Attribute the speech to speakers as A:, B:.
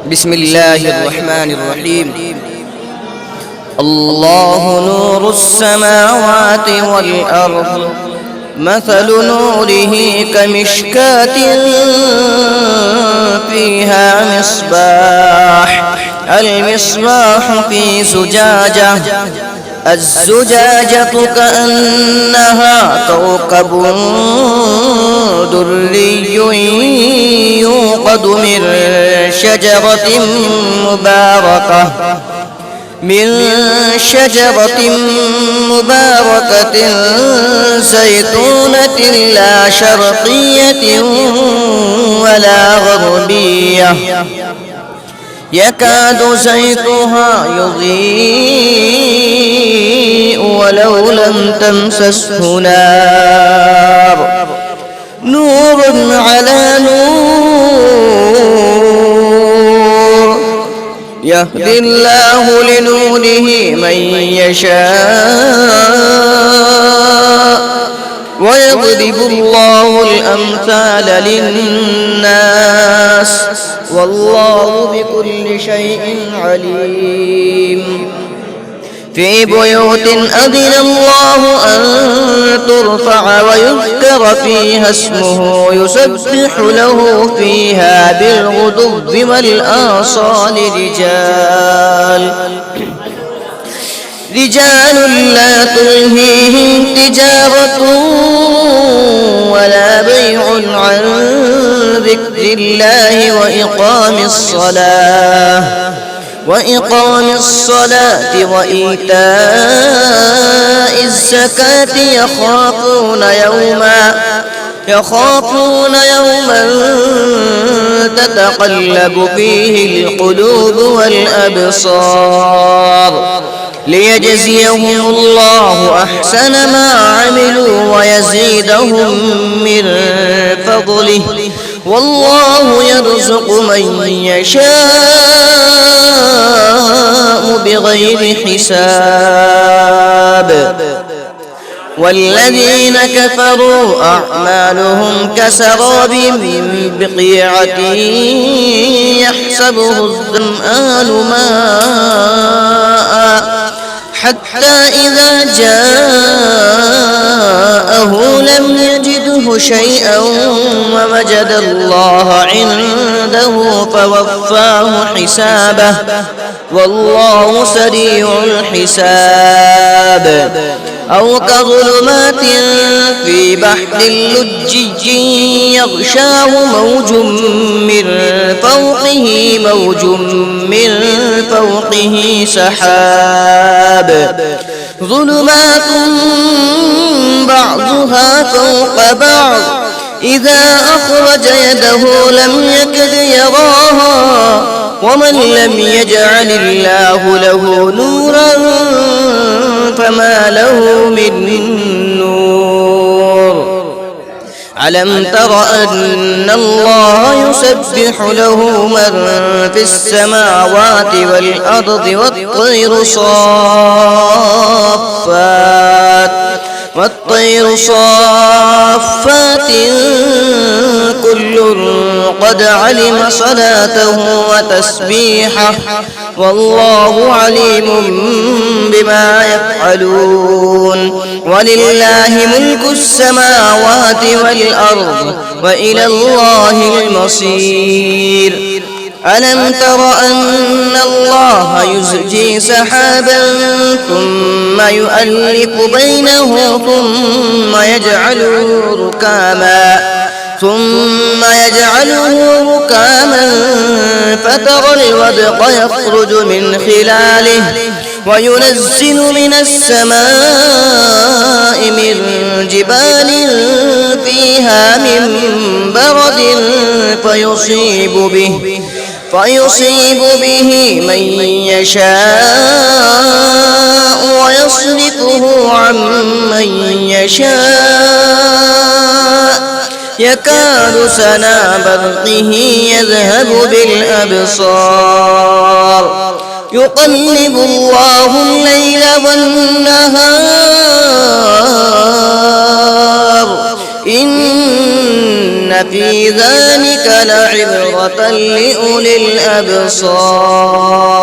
A: بسم الله الرحمن الرحيم. الله نور السماوات والأرض، مثل نوره كمشكاة فيها مصباح، المصباح في زجاجة، الزجاجة كأنها كوكب دري يوقد من شجرة مباركة زيتونة لا شرقية ولا غربية، يكاد زيتها يضيء ولو لم تمسسه نار، نور على نور، يهدي الله لنوره من يشاء ويضرب الله الأمثال للناس والله بكل شيء عليم. في بيوت أذن الله أن ترفع ويذكر فيها اسمه يسبح له فيها بالغدو والآصال رجال لا تلهيهم تجارة ولا بيع عن ذكر الله وإقام الصلاة وإيتاء الزكاة يخافون يوما تتقلب فيه القلوب والأبصار، ليجزيهم الله أحسن ما عملوا ويزيدهم من فضله، والله يرزق من يشاء بغير حساب. والذين كفروا أعمالهم كسراب بقيعة يحسبه الظمآن ماء حتى إذا جاءه لم يجده شيئا ووجد الله عنده فوفاه حسابه والله سريع الحساب. أو كظلمات في بحر لجي يغشاه موج من فوقه سحاب، ظلمات بعضها فوق بعض إذا أخرج يده لم يكد يراها، ومن لم يجعل الله له نورا فما له من نور. ألم تر أن الله يسبح له من في السماوات والأرض والطير صافات كل قد علم صلاته وتسبيحه والله عليم بما يفعلون. ولله ملك السماوات والأرض وإلى الله المصير. ألم تر أن الله يزجي سحابا ثم يؤلف بينه ثم يجعله ركاما فترى الودق يخرج من خلاله وينزل من السماء من جبال فيها من برد فيصيب به من يشاء ويصرفه عن من يشاء يكاد سنا برقه يذهب بالأبصار، يقلب الله الليل والنهار إن إن في ذلك لعبرة لأولي الأبصار.